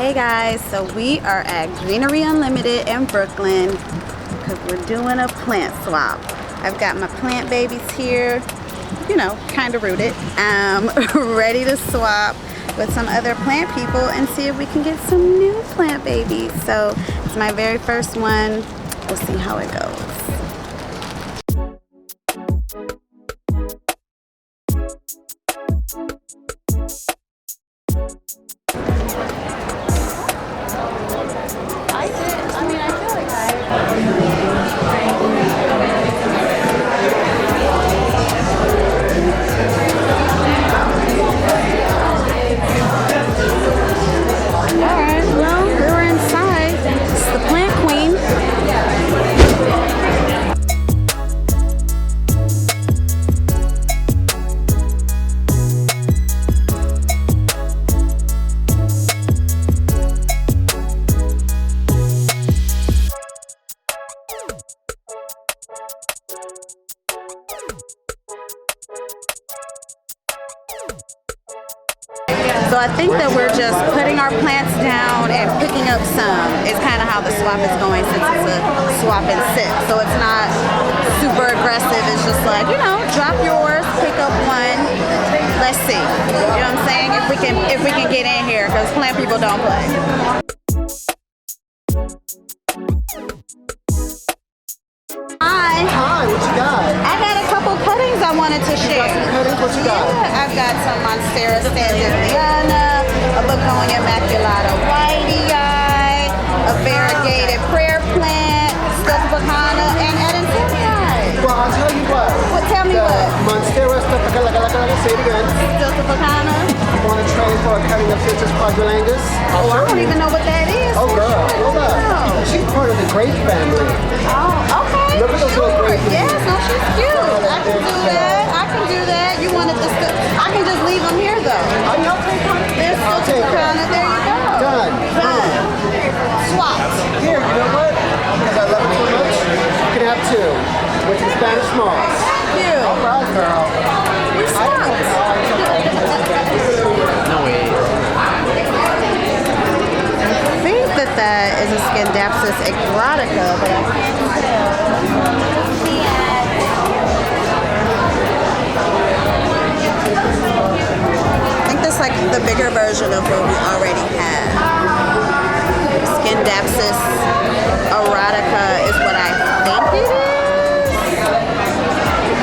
Hey guys, so we are at Greenery Unlimited in Brooklyn because we're doing a plant swap. I've got my plant babies here, you know, kind of rooted. Ready to swap with some other plant people and see if we can get some new plant babies. So it's my very first one. We'll see how it goes. So I think that we're just putting our plants down and picking up some. It's kind of how the swap is going since it's a swap and sit. So it's not super aggressive. It's just like, you know, drop yours, pick up one. Let's see. You know what I'm saying? If we can get in here, because plant people don't play. Hi, what you got? I got a couple cuttings I wanted to share. You got some cuttings? What you got? Yeah, I've got some Monstera standardiana, a Begonia maculata whitey eye, a variegated prayer plant, Stoltopacana, and Adansonii. Well, I'll tell you what. Tell me what? Monstera Stoltopacana, say it again. Stoltopacana. You want to trade for a cutting of Citrus quadrilangus? Oh, I don't even know what that is. Oh, girl, hold up. She's part of the grape family. Oh, okay. Look at those little grapes. Yes, no, she's cute. I can do that. I can do that. You wanted this to, I can just leave them here though. Oh, yeah, I'll take one. There's I'll take one. There you go. Done. Done. Swapped. Here, you know what? Because I love it so much, you can have two, with the Spanish moss. Thank you. All right, girl. We swapped. No way. I think that is a Scindapsus erotica, but I can't tell. I think that's like the bigger version of what we already have. Scindapsus erotica is what I think it is,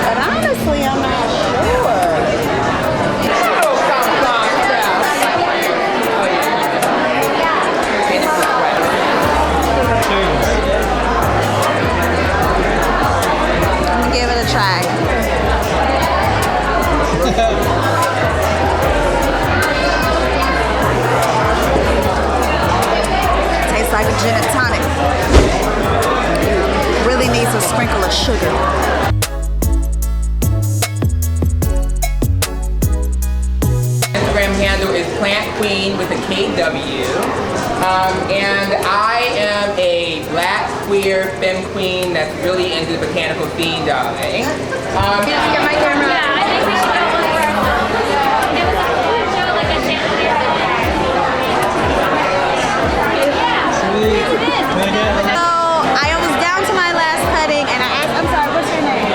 but honestly, I'm not sure. I'm gonna give it a try. Tastes like a gin and tonic. Really needs a sprinkle of sugar. Instagram handle is Plant Queen with a KW. And I am a black, queer, femme queen that's really into the botanical scene, darling. Get my camera. Yeah, I think we should go look for a photo. Give us a photo, like a chandelier. So I was down to my last cutting and I asked, I'm sorry, what's your name?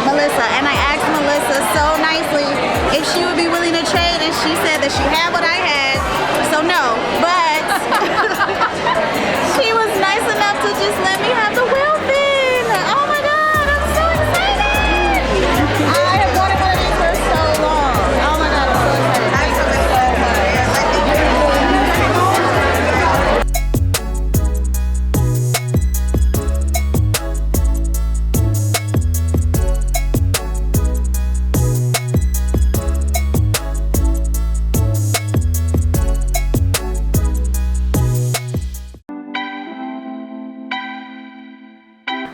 Melissa. And I asked Melissa so nicely if she would be willing to trade, and she said that she had what I had, so no, but she was nice enough to just let me have the wheel bin. Oh my God, I'm so excited. I have wanted one of these for so long. Oh my God, I'm so excited. Thank you so much.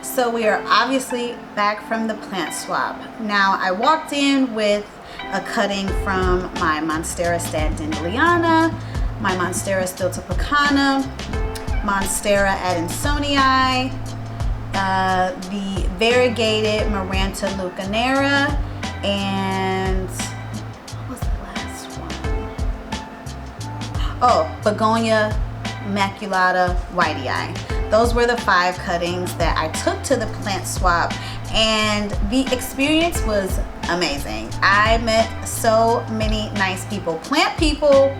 So we are obviously back from the plant swap. Now I walked in with a cutting from my Monstera standardana, my Monstera stoltopacana, Monstera adansonii, the variegated Maranta leucanera, and what was the last one? Oh, Begonia maculata, whitei. Those were the 5 cuttings that I took to the plant swap, and the experience was amazing. I met so many nice people. Plant people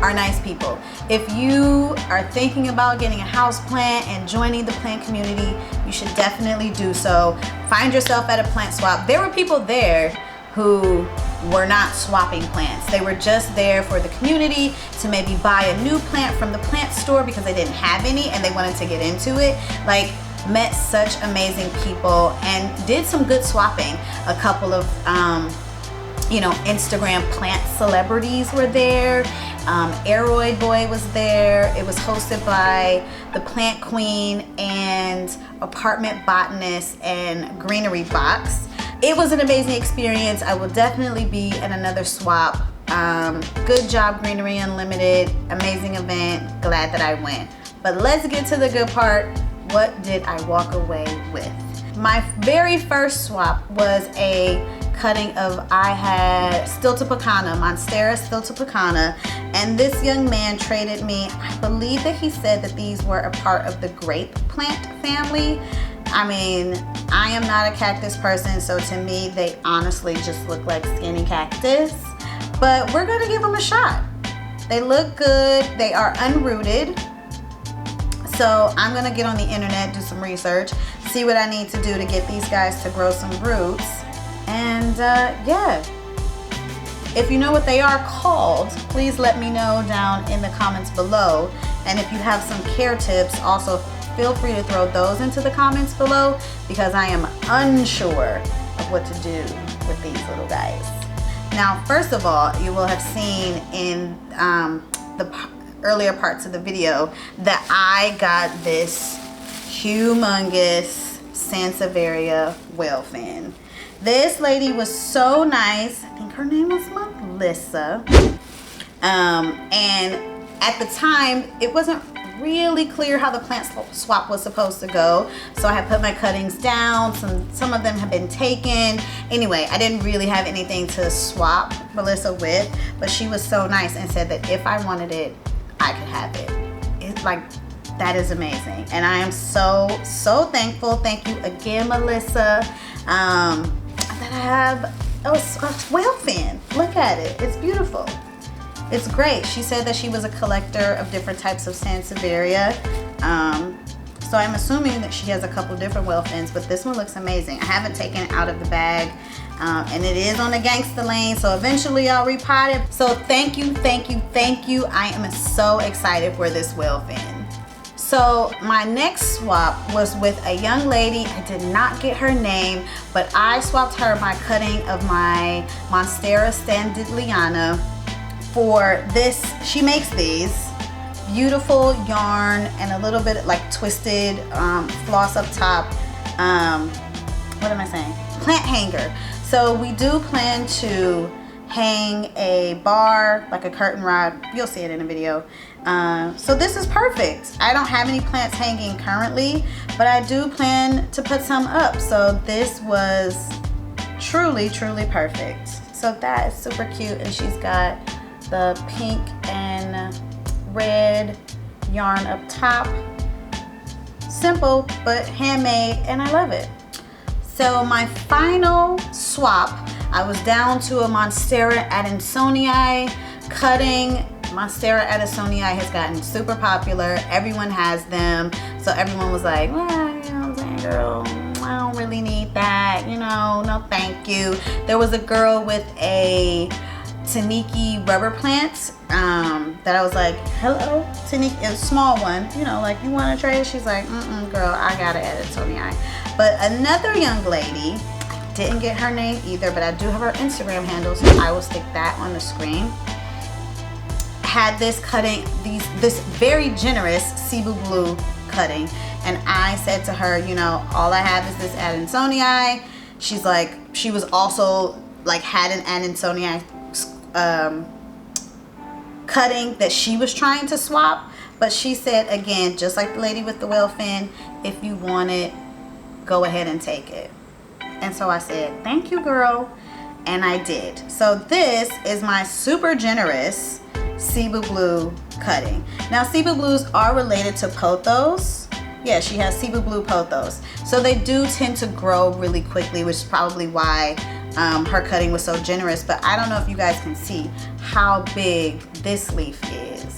are nice people. If you are thinking about getting a house plant and joining the plant community, you should definitely do so. Find yourself at a plant swap. There were people there who were not swapping plants. They were just there for the community to maybe buy a new plant from the plant store because they didn't have any and they wanted to get into it. Like, met such amazing people and did some good swapping. A couple of you know, Instagram plant celebrities were there. Aeroid Boy was there. It was hosted by the Plant Queen and Apartment Botanist and Greenery Box. It was an amazing experience. I will definitely be at another swap. Good job, Greenery Unlimited. Amazing event. Glad that I went. But let's get to the good part. What did I walk away with? My very first swap was a cutting of, I had Stiltopacana, Monstera Stiltopacana, and this young man traded me, I believe that he said that these were a part of the grape plant family. I mean, I am not a cactus person, so to me, they honestly just look like skinny cactus, but we're gonna give them a shot. They look good, they are unrooted. So I'm gonna get on the internet, do some research, see what I need to do to get these guys to grow some roots. And yeah, if you know what they are called, please let me know down in the comments below. And if you have some care tips, also feel free to throw those into the comments below, because I am unsure of what to do with these little guys. Now, first of all, you will have seen in the earlier parts of the video that I got this humongous Sansevieria whale fin. This lady was so nice. I think her name was Melissa. And at the time, it wasn't really clear how the plant swap was supposed to go. So I had put my cuttings down. Some of them have been taken. Anyway, I didn't really have anything to swap Melissa with, but she was so nice and said that if I wanted it, I could have it. It's like, that is amazing. And I am so thankful. Thank you again, Melissa. That I have a whale fin. Look at it. It's beautiful. It's great. She said that she was a collector of different types of Sansevieria. So I'm assuming that she has a couple different whale fins, but this one looks amazing. I haven't taken it out of the bag. And it is on the gangster lane, so eventually I'll repot it. So thank you. I am so excited for this whale fin. So my next swap was with a young lady. I did not get her name, but I swapped her my cutting of my Monstera Standardliana for this. She makes these beautiful yarn and a little bit like twisted floss up top. What am I saying? Plant hanger. So we do plan to hang a bar, like a curtain rod. You'll see it in a video. So this is perfect. I don't have any plants hanging currently, but I do plan to put some up. So this was truly perfect. So that is super cute, and she's got the pink and red yarn up top. Simple, but handmade, and I love it. So my final swap, I was down to a Monstera Adansonii cutting. Monstera Adansonii has gotten super popular. Everyone has them. So everyone was like, well, you know what I'm saying, girl, I don't really need that. You know, no thank you. There was a girl with a Taniki rubber plant that I was like, hello, Taniki, a small one. You know, like, you want to trade? She's like, girl, I got it at Adansonii. But another young lady, I didn't get her name either, but I do have her Instagram handle, so I will stick that on the screen. Had this cutting, this very generous Cebu blue cutting, and I said to her, you know, all I have is this Adansonii. She's like, she was also like had an Adansonii cutting that she was trying to swap, but she said, again, just like the lady with the whale fin, if you want it, go ahead and take it. And so I said, thank you, girl, and I did. So this is my super generous Cebu blue cutting. Now Cebu blues are related to pothos. Yeah, she has Cebu blue pothos. So they do tend to grow really quickly, which is probably why her cutting was so generous. But I don't know if you guys can see how big this leaf is.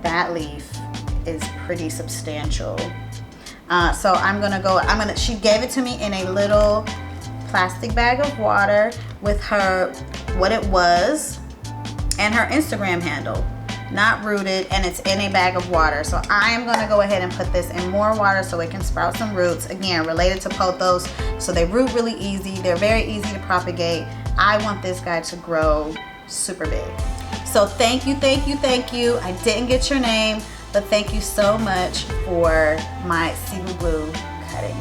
That leaf is pretty substantial. So she gave it to me in a little plastic bag of water with what it was and her Instagram handle. Not rooted, and it's in a bag of water. So I am gonna go ahead and put this in more water so it can sprout some roots. Again, related to pothos, so they root really easy. They're very easy to propagate. I want this guy to grow super big. So thank you. I didn't get your name, but thank you so much for my Cebu blue cutting.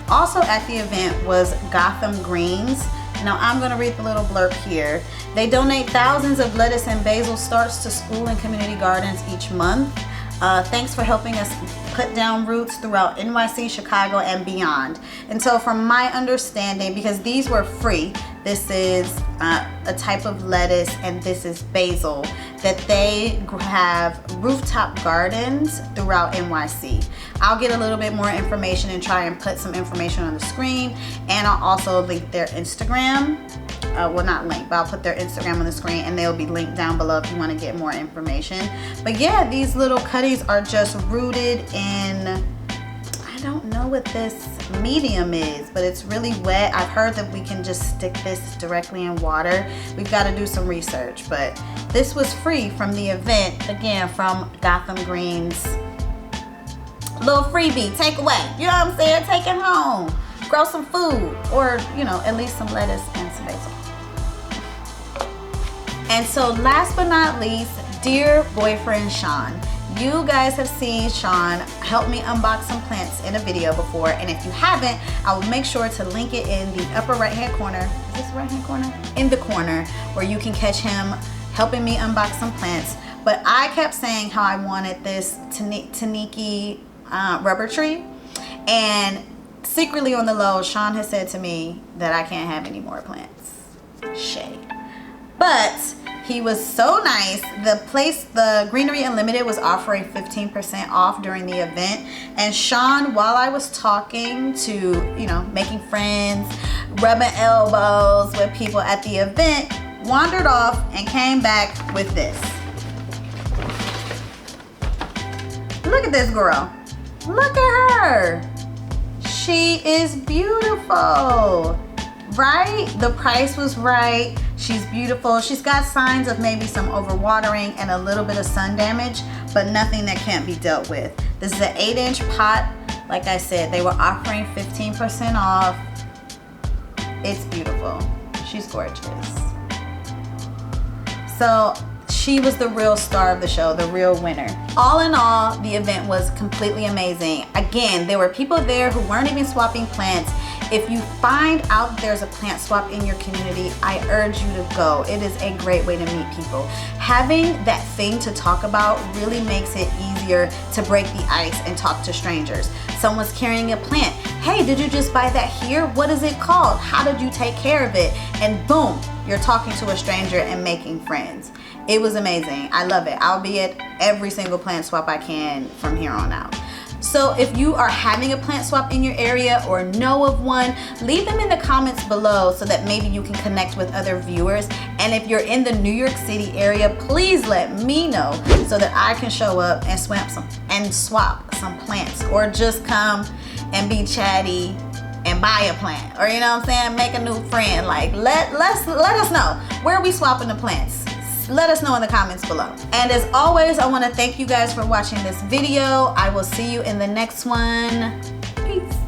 Also at the event was Gotham Greens. Now I'm going to read the little blurb here. They donate thousands of lettuce and basil starts to school and community gardens each month. Thanks for helping us put down roots throughout NYC, Chicago, and beyond. And so from my understanding, because these were free, this is a type of lettuce and this is basil, that they have rooftop gardens throughout NYC. I'll get a little bit more information and try and put some information on the screen, and I'll also link their Instagram. Well, not link, but I'll put their Instagram on the screen, and they'll be linked down below if you want to get more information. But yeah, these little cuttings are just rooted in, I don't know what this medium is, but it's really wet. I've heard that we can just stick this directly in water. We've got to do some research, but this was free from the event, again, from Gotham Greens. Little freebie, take away. You know what I'm saying? Take it home. Grow some food, or, you know, at least some lettuce and some basil. And so last but not least, dear boyfriend Sean. You guys have seen Sean help me unbox some plants in a video before, and if you haven't, I will make sure to link it in the upper right hand corner. Is this the right hand corner? In the corner, where you can catch him helping me unbox some plants. But I kept saying how I wanted this tonics rubber tree, and secretly on the low, Sean has said to me that I can't have any more plants. Shade. But he was so nice. The Greenery Unlimited was offering 15% off during the event. And Sean, while I was talking to, you know, making friends, rubbing elbows with people at the event, wandered off and came back with this. Look at this girl. Look at her. She is beautiful, right? The price was right. She's beautiful. She's got signs of maybe some overwatering and a little bit of sun damage, but nothing that can't be dealt with. This is an 8-inch pot. Like I said, they were offering 15% off. It's beautiful. She's gorgeous. So she was the real star of the show, the real winner. All in all, the event was completely amazing. Again, there were people there who weren't even swapping plants. If you find out there's a plant swap in your community, I urge you to go. It is a great way to meet people. Having that thing to talk about really makes it easier to break the ice and talk to strangers. Someone's carrying a plant. Hey, did you just buy that here? What is it called? How did you take care of it? And boom, you're talking to a stranger and making friends. It was amazing. I love it. I'll be at every single plant swap I can from here on out. So if you are having a plant swap in your area or know of one, leave them in the comments below so that maybe you can connect with other viewers. And if you're in the New York City area, please let me know so that I can show up and swap some plants, or just come and be chatty and buy a plant, or, you know what I'm saying, make a new friend. Like, let us know, where are we swapping the plants? Let us know in the comments below. And as always, I want to thank you guys for watching this video. I will see you in the next one. Peace.